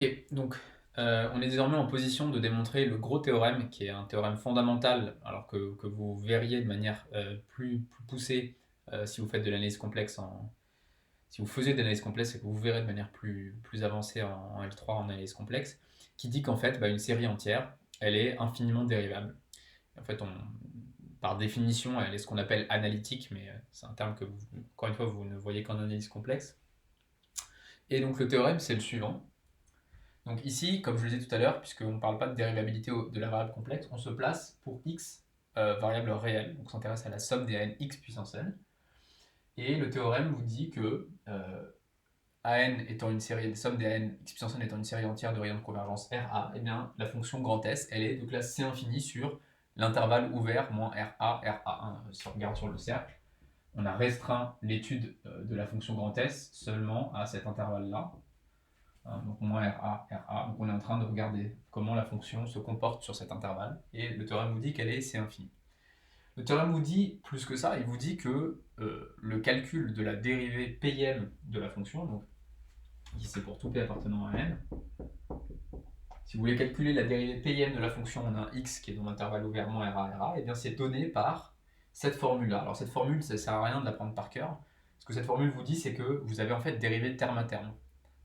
Et donc, on est désormais en position de démontrer le gros théorème, qui est un théorème fondamental, alors que vous verriez de manière plus poussée si vous faites de l'analyse complexe si vous faisiez de l'analyse complexe et que vous verrez de manière plus avancée en L3 en analyse complexe, qui dit qu'en fait, une série entière, elle est infiniment dérivable. En fait, par définition, elle est ce qu'on appelle analytique, mais c'est un terme que, encore une fois, vous ne voyez qu'en analyse complexe. Et donc le théorème, c'est le suivant. Donc ici, comme je le disais tout à l'heure, puisqu'on ne parle pas de dérivabilité de la variable complexe, on se place pour x variable réelle. Donc on s'intéresse à la somme des n x puissance n. Et le théorème vous dit que an étant une série, la somme des n x puissance n étant une série entière de rayons de convergence RA, eh bien la fonction grand S, elle est de classe C infini sur l'intervalle ouvert moins RA, RA1. Si on regarde sur le cercle, on a restreint l'étude de la fonction grand S seulement à cet intervalle-là. Donc moins RA, RA. Donc on est en train de regarder comment la fonction se comporte sur cet intervalle. Et le théorème vous dit qu'elle est C infini. Le théorème vous dit plus que ça, il vous dit que le calcul de la dérivée Pm de la fonction, donc ici c'est pour tout P appartenant à n, si vous voulez calculer la dérivée Pm de la fonction on a un x qui est dans l'intervalle ouvert moins RA, RA, et bien c'est donné par cette formule-là. Alors cette formule, ça ne sert à rien de la prendre par cœur. Ce que cette formule vous dit, c'est que vous avez en fait dérivé terme à terme.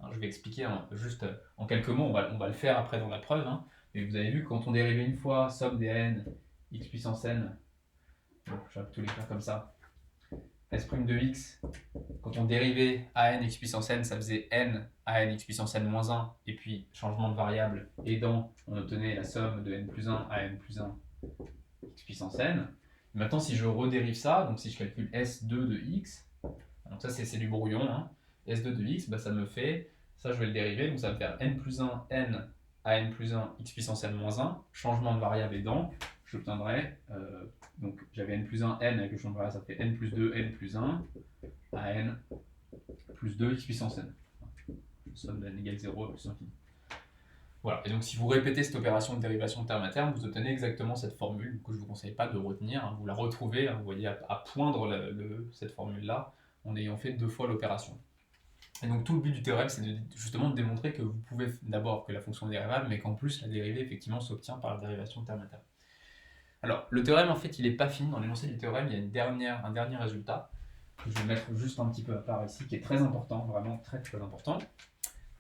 Alors, je vais expliquer juste en quelques mots, on va le faire après dans la preuve. Mais vous avez vu que quand on dérivait une fois somme des n x puissance n, je vais tous les faire comme ça, s' de x, quand on dérivait an x puissance n, ça faisait n an x puissance n moins 1, et puis changement de variable aidant, on obtenait la somme de n plus 1 à n plus 1 x puissance n. Maintenant, si je redérive ça, donc si je calcule S2 de x, donc ça c'est du brouillon, S2 de x, ça me fait, ça je vais le dériver, donc ça va me faire n plus 1 n à n plus 1 x puissance n moins 1, changement de variable aidant, j'obtiendrai, donc j'avais n plus 1 n avec le changement de variable, ça fait n plus 2 n plus 1 à n plus 2 x puissance n. Somme de n égale 0 plus infini. Voilà, et donc si vous répétez cette opération de dérivation de terme à terme, vous obtenez exactement cette formule que je ne vous conseille pas de retenir. Vous la retrouvez, vous voyez, à poindre cette formule-là en ayant fait 2 fois l'opération. Et donc tout le but du théorème, c'est justement de démontrer que vous pouvez d'abord que la fonction est dérivable, mais qu'en plus la dérivée effectivement s'obtient par la dérivation de terme à terme. Alors le théorème, en fait, il n'est pas fini. Dans l'énoncé du théorème, il y a un dernier résultat que je vais mettre juste un petit peu à part ici, qui est très important, vraiment très très important.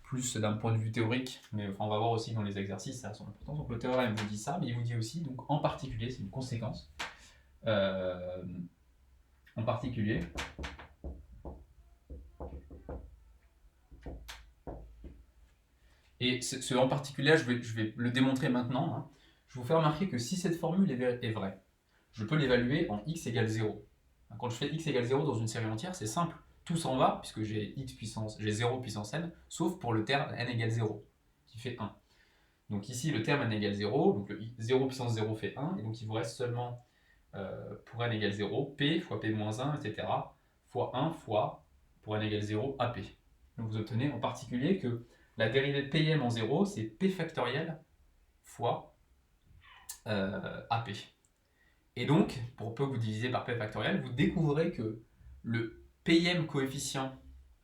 Plus d'un point de vue théorique, mais on va voir aussi dans les exercices, ça a son importance. Donc le théorème vous dit ça, mais il vous dit aussi, donc en particulier, c'est une conséquence, en particulier, et ce en particulier, je vais le démontrer maintenant, je vais vous faire remarquer que si cette formule est vraie, je peux l'évaluer en x égale 0. Quand je fais x égale 0 dans une série entière, c'est simple, tout s'en va, puisque j'ai 0 puissance n, sauf pour le terme n égale 0, qui fait 1. Donc ici, le terme n égale 0, donc le 0 puissance 0 fait 1, et donc il vous reste seulement, pour n égale 0, p fois p moins 1, etc., fois 1 fois, pour n égale 0, ap. Donc vous obtenez en particulier que la dérivée de Pm en 0, c'est p factoriel fois ap. Et donc, pour peu que vous divisez par p factoriel, vous découvrez que le Pm coefficient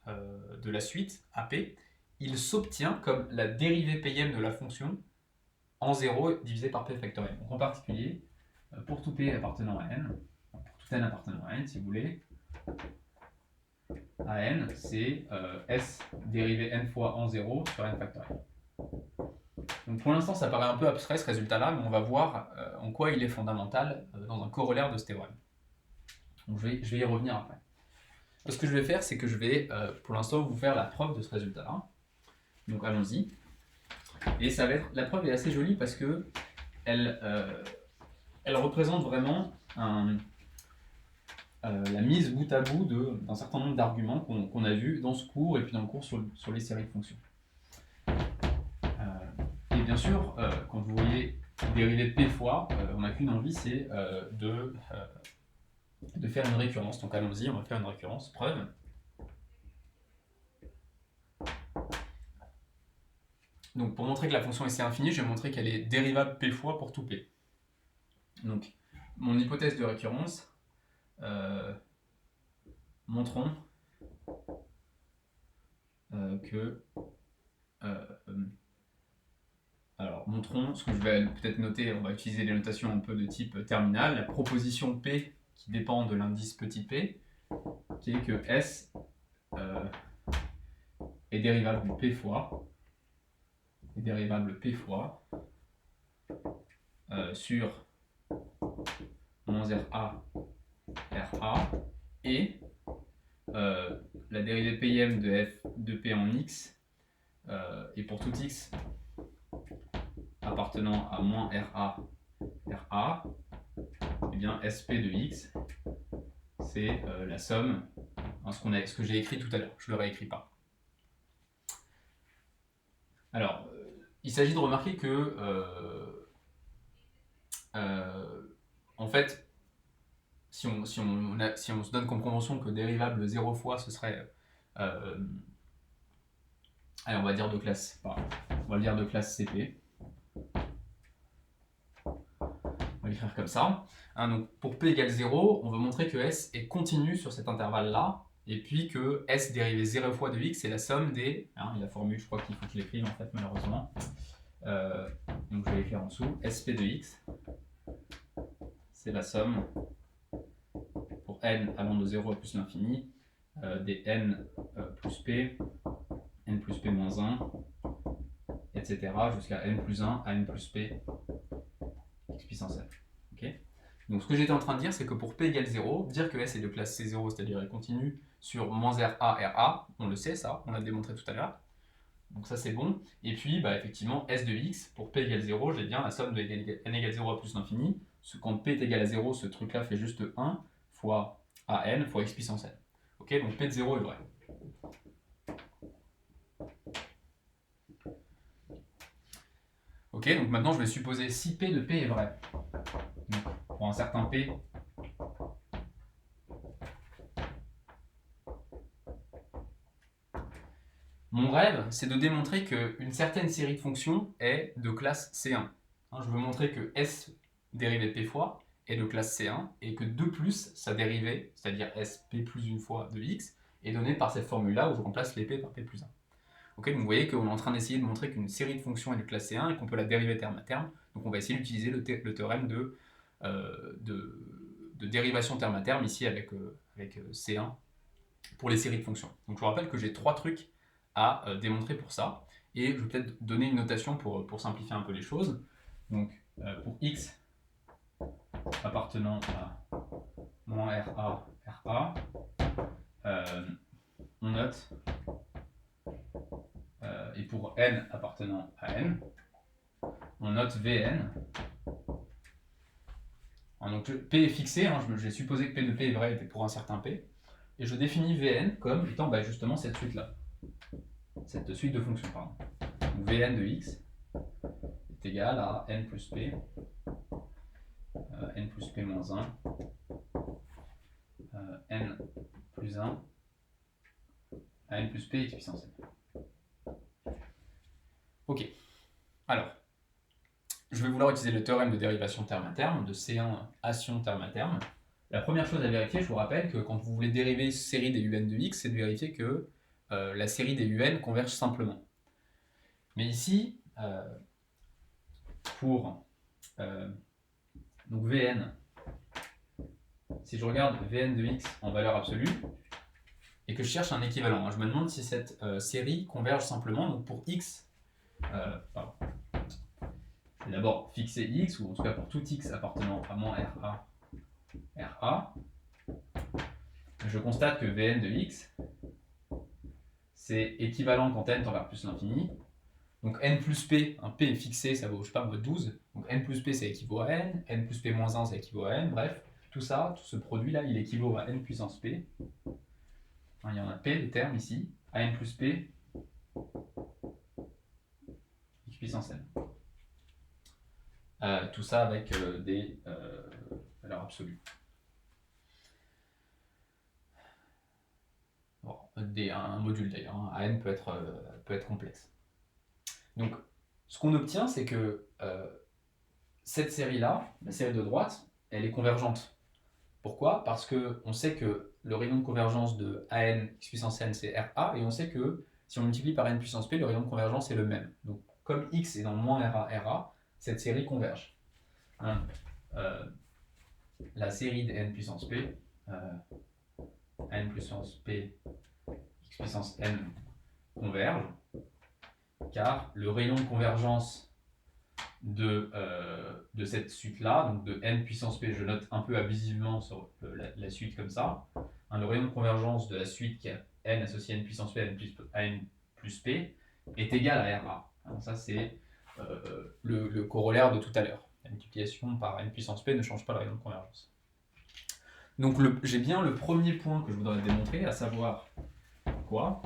de la suite, ap, il s'obtient comme la dérivée Pm de la fonction en 0 divisé par p factoriel. Donc en particulier, pour tout p appartenant à n, pour tout n appartenant à n, si vous voulez, à n, c'est s dérivé n fois en 0 sur n factoriel. Donc pour l'instant, ça paraît un peu abstrait ce résultat-là, mais on va voir en quoi il est fondamental dans un corollaire de ce théorème. Donc je vais y revenir après. Ce que je vais faire, c'est que je vais pour l'instant vous faire la preuve de ce résultat-là. Donc allons-y. Et ça va être, la preuve est assez jolie parce que elle représente vraiment la mise bout à bout d'un certain nombre d'arguments qu'on a vus dans ce cours et puis dans le cours sur les séries de fonctions. Et bien sûr, quand vous voyez dériver de p fois, on n'a qu'une envie, c'est de faire une récurrence. Donc allons-y, on va faire une récurrence. Preuve. Donc pour montrer que la fonction est C infinie, je vais montrer qu'elle est dérivable p fois pour tout p. Donc mon hypothèse de récurrence, montrons que montrons ce que je vais peut-être noter. On va utiliser des notations un peu de type terminal. La proposition P qui dépend de l'indice petit p, qui est que S est dérivable de P fois, sur moins RA, RA, et la dérivée PIM de F de P en X, et pour tout X appartenant à moins RA, RA, et bien SP de X, c'est la somme, ce que j'ai écrit tout à l'heure, je ne le réécris pas. Alors, il s'agit de remarquer que, en fait, si on se donne comme convention que dérivable 0 fois, ce serait, allez, on va dire de classe, on va le dire de classe CP. On va l'écrire comme ça. Hein, donc pour P égale 0, on veut montrer que S est continu sur cet intervalle-là, et puis que S dérivé 0 fois de X, c'est la somme des... Hein, et la formule, je crois qu'il faut que je l'écrive en fait, malheureusement. Donc je vais l'écrire en dessous. SP de X, c'est la somme, pour n allant de 0 à plus l'infini, des n plus p moins 1, etc. jusqu'à n plus 1 à n plus p x puissance n. Okay. Donc ce que j'étais en train de dire, c'est que pour p égale 0, dire que S est de classe C0, c'est-à-dire elle continue sur moins RA, RA, on le sait ça, on l'a démontré tout à l'heure. Donc ça c'est bon. Et puis bah, effectivement, S de X, pour P égale 0, j'ai bien la somme de n égale 0 à plus l'infini. Quand P est égal à 0, ce truc-là fait juste 1 fois AN fois x puissance n. Ok, donc P de 0 est vrai. Ok, donc maintenant je vais supposer si P de P est vrai. Donc, pour un certain P, mon rêve, c'est de démontrer qu'une certaine série de fonctions est de classe C1. Je veux montrer que S dérivée de P fois est de classe C1 et que de plus, sa dérivée, c'est-à-dire SP plus une fois de X, est donnée par cette formule-là où je remplace les P par P plus 1. Okay, donc vous voyez qu'on est en train d'essayer de montrer qu'une série de fonctions est de classe C1 et qu'on peut la dériver terme à terme. Donc on va essayer d'utiliser le théorème de dérivation terme à terme ici avec C1 pour les séries de fonctions. Donc je vous rappelle que j'ai 3 trucs à démontrer pour ça. Et je vais peut-être donner une notation pour simplifier un peu les choses. Donc pour x appartenant à moins RA, RA, on note, et pour n appartenant à n, on note Vn. Donc P est fixé, j'ai supposé que P de P est vrai pour un certain P. Et je définis Vn comme étant justement cette suite-là. Cette suite de fonctions, pardon. Donc Vn de x est égal à n plus p moins 1, n plus 1 à n plus p x puissance n. Ok. Alors, je vais vouloir utiliser le théorème de dérivation terme à terme, de C1 ation terme à terme. La première chose à vérifier, je vous rappelle que quand vous voulez dériver une série des un de x, c'est de vérifier que la série des un converge simplement. Mais ici, pour donc Vn, si je regarde Vn de x en valeur absolue, et que je cherche un équivalent, je me demande si cette série converge simplement. Donc pour x, je vais d'abord fixer x, ou en tout cas pour tout x appartenant à moins RA, RA, je constate que Vn de x, c'est équivalent quand n tend vers plus l'infini. Donc n plus p, un p est fixé, ça vaut, je sais pas, 12. Donc n plus p, ça équivaut à n plus p moins 1, ça équivaut à n. Bref, tout ça, tout ce produit-là, il équivaut à n puissance p. Il y en a p de termes ici, à n plus p, x puissance n. Tout ça avec des valeurs absolues. Bon, un module d'ailleurs, hein. AN peut être complexe. Donc, ce qu'on obtient, c'est que cette série-là, la série de droite, elle est convergente. Pourquoi? Parce qu'on sait que le rayon de convergence de AN x puissance n, c'est RA, et on sait que si on multiplie par n puissance p, le rayon de convergence est le même. Donc, comme x est dans moins RA, RA, cette série converge. Hein, la série de n puissance p, n puissance p, x puissance n converge, car le rayon de convergence de cette suite-là, donc de n puissance p, je note un peu abusivement sur la suite comme ça, hein, le rayon de convergence de la suite qui a n associé à n puissance p à n plus p est égal à RA. Alors ça, c'est le corollaire de tout à l'heure. La multiplication par n puissance p ne change pas le rayon de convergence. Donc j'ai bien le premier point que je voudrais démontrer, à savoir quoi?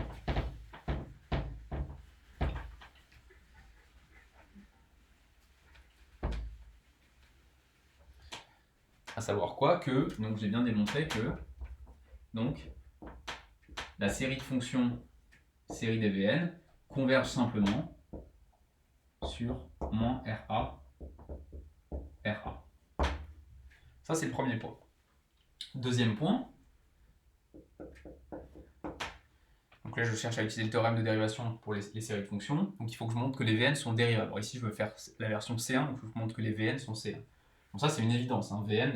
À savoir quoi que, donc j'ai bien démontré que donc, la série de fonctions, série des Vn, converge simplement sur moins RA, RA. Ça, c'est le premier point. Deuxième point. Donc là, je cherche à utiliser le théorème de dérivation pour les séries de fonctions. Donc il faut que je montre que les Vn sont dérivables. Alors ici, je veux faire la version C1, donc il faut que je montre que les Vn sont C1. Donc ça, c'est une évidence. Hein. Vn,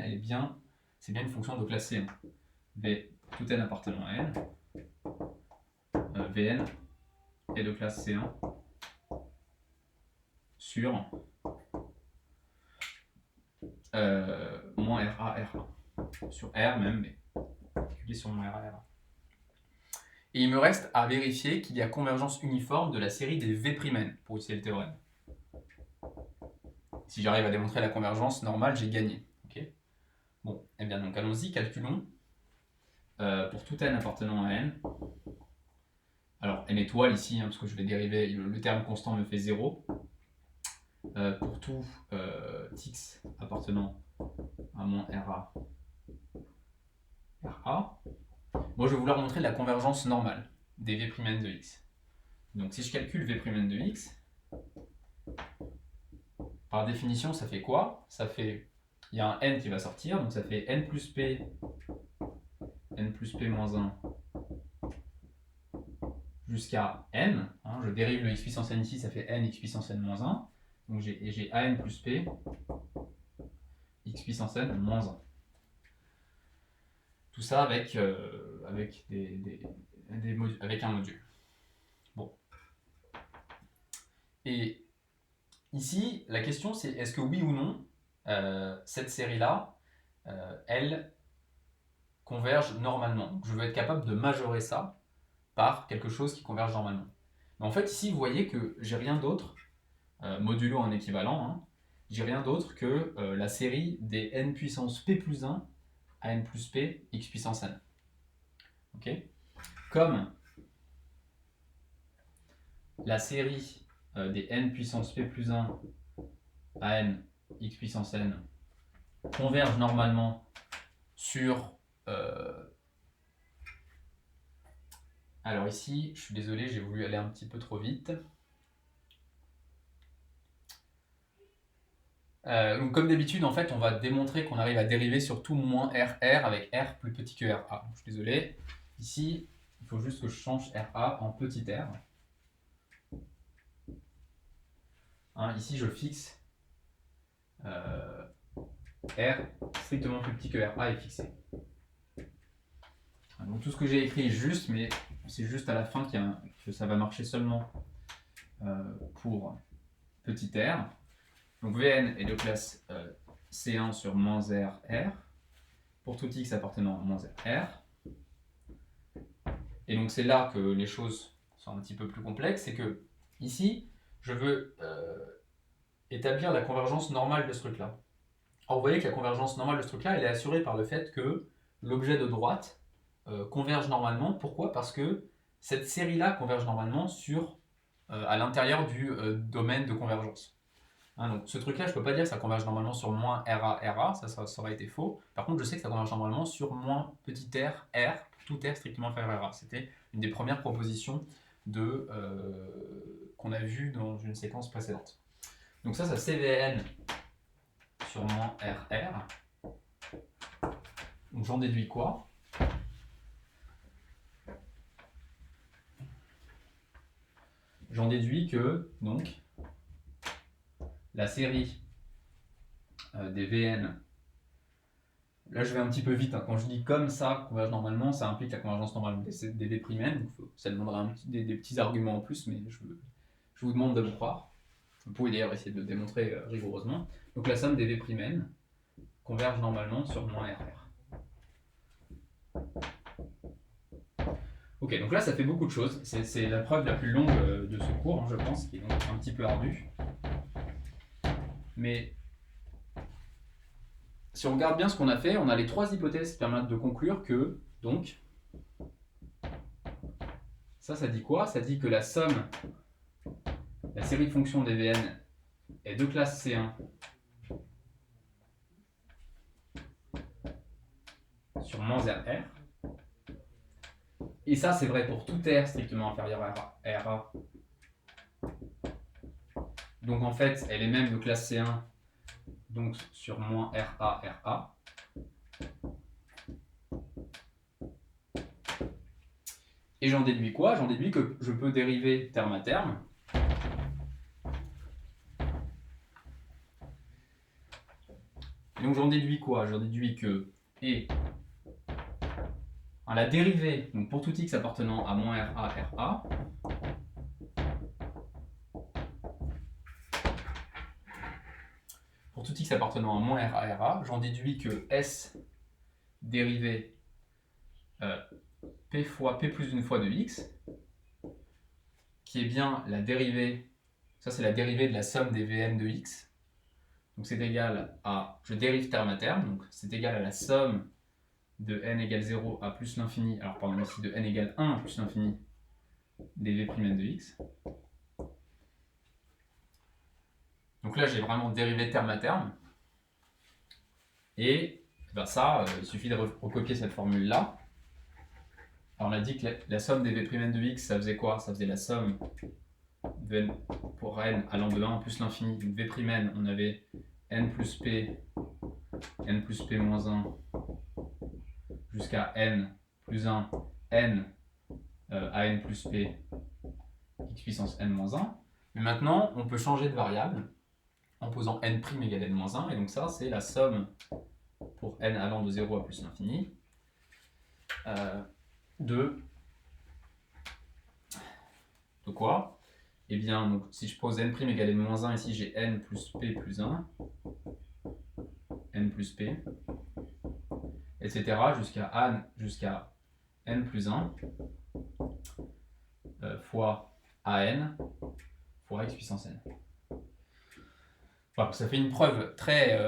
c'est bien une fonction de classe C1. V, tout n appartenant à n. Vn est de classe C1 sur moins RA, RA. Sur R même, mais calculé sur moins RA, RA. Et il me reste à vérifier qu'il y a convergence uniforme de la série des V'N pour utiliser le théorème. Si j'arrive à démontrer la convergence normale, j'ai gagné. Okay, bon, et bien donc allons-y, calculons. Pour tout n appartenant à n, alors n étoile ici, hein, parce que je vais dériver, le terme constant me fait 0. Pour tout x appartenant à moins RA, RA, moi je vais vouloir montrer la convergence normale des V'N de x. Donc si je calcule V'N de x, par définition ça fait quoi? Ça fait, il y a un n qui va sortir, donc ça fait n plus p moins 1 jusqu'à n. Hein, je dérive le x puissance n ici, ça fait n x puissance n moins 1. Donc j'ai an plus p x puissance n moins 1. Tout ça avec, avec un module. Bon. Et ici, la question c'est est-ce que oui ou non, cette série-là, elle converge normalement. Donc, je veux être capable de majorer ça par quelque chose qui converge normalement. Mais en fait, ici, vous voyez que j'ai rien d'autre, modulo en équivalent, hein, j'ai rien d'autre que la série des n puissance p plus 1 à n plus p x puissance n. Okay, comme la série des n puissance p plus 1 à n x puissance n converge normalement sur... alors ici, je suis désolé, j'ai voulu aller un petit peu trop vite. Donc comme d'habitude, en fait, on va démontrer qu'on arrive à dériver sur tout moins RR avec R plus petit que RA. Je suis désolé. Ici, il faut juste que je change RA en petit r. Hein, ici, je fixe R strictement plus petit que RA est fixé. Donc tout ce que j'ai écrit est juste, mais c'est juste à la fin que ça va marcher seulement pour petit r. Donc Vn est de classe C1 sur moins R, R, pour tout x appartenant à moins R, R. Et donc c'est là que les choses sont un petit peu plus complexes, c'est que ici, je veux établir la convergence normale de ce truc-là. Alors vous voyez que la convergence normale de ce truc-là, elle est assurée par le fait que l'objet de droite converge normalement. Pourquoi? Parce que cette série-là converge normalement à l'intérieur du domaine de convergence. Hein, donc ce truc-là, je ne peux pas dire que ça converge normalement sur moins RA, RA, ça aurait été faux. Par contre, je sais que ça converge normalement sur moins petit r, R, tout R strictement inférieur à RA. C'était une des premières propositions qu'on a vues dans une séquence précédente. Donc ça c'est Vn sur moins RR. Donc j'en déduis quoi? J'en déduis que, donc, la série des Vn. Là, je vais un petit peu vite. Quand je dis comme ça, converge normalement, ça implique la convergence normale des V'. Ça demandera des petits arguments en plus, mais je vous demande de me croire. Vous pouvez d'ailleurs essayer de le démontrer rigoureusement. Donc la somme des V' converge normalement sur moins RR. Ok, donc là, ça fait beaucoup de choses. C'est la preuve la plus longue de ce cours, hein, je pense, qui est donc un petit peu ardue. Mais si on regarde bien ce qu'on a fait, on a les trois hypothèses qui permettent de conclure que, donc, ça dit quoi? Ça dit que la somme, la série de fonctions des Vn est de classe C1 sur moins RR. Et ça, c'est vrai pour tout R strictement inférieur à RA. Donc en fait, elle est même de classe C1, donc sur moins RA. Et j'en déduis quoi? J'en déduis que je peux dériver terme à terme. Et donc j'en déduis quoi? J'en déduis que la dérivée, donc pour tout x appartenant à moins RA, pour tout x appartenant à moins RA, j'en déduis que S dérivée P fois P plus une fois de x, qui est bien la dérivée, ça c'est la dérivée de la somme des Vn de x. Donc c'est égal à, je dérive terme à terme, donc c'est égal à la somme de n égale 0 à plus l'infini, alors pardon, ici de n égale 1 plus l'infini des V'N de x. Donc là j'ai vraiment dérivé terme à terme. Et ben ça, il suffit de recopier cette formule là. Alors on a dit que la somme des V'N de x, ça faisait quoi? Ça faisait la somme de n pour n allant de 1 plus l'infini. Donc V'N, on avait n plus p moins 1 jusqu'à n plus 1, n à n plus p, x puissance n moins 1. Mais maintenant, on peut changer de variable en posant n' égale n moins 1. Et donc ça, c'est la somme pour n allant de 0 à plus l'infini de quoi? Eh bien, donc, si je pose n' égale n moins 1, ici j'ai n plus p plus 1, n plus p, etc. jusqu'à n plus 1 fois an fois x puissance n. Voilà, ça fait une preuve très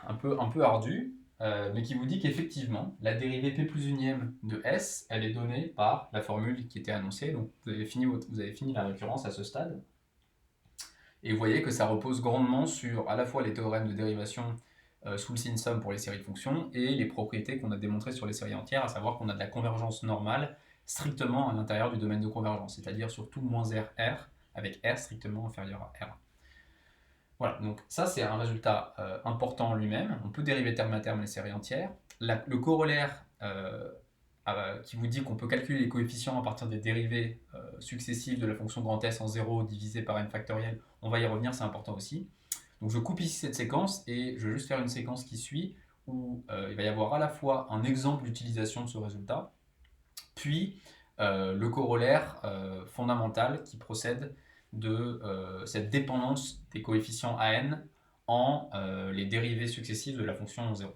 un peu ardue, mais qui vous dit qu'effectivement, la dérivée p plus unième de s, elle est donnée par la formule qui était annoncée. Donc vous avez fini la récurrence à ce stade. Et vous voyez que ça repose grandement sur à la fois les théorèmes de dérivation sous le signe somme pour les séries de fonctions et les propriétés qu'on a démontrées sur les séries entières, à savoir qu'on a de la convergence normale strictement à l'intérieur du domaine de convergence, c'est-à-dire sur tout moins R avec R strictement inférieur à R. Voilà, donc ça c'est un résultat important en lui-même. On peut dériver terme à terme les séries entières. Le corollaire qui vous dit qu'on peut calculer les coefficients à partir des dérivées successives de la fonction grand S en 0 divisé par n factoriel, on va y revenir, c'est important aussi. Donc je coupe ici cette séquence et je vais juste faire une séquence qui suit où il va y avoir à la fois un exemple d'utilisation de ce résultat, puis le corollaire fondamental qui procède de cette dépendance des coefficients an en les dérivées successives de la fonction en 0.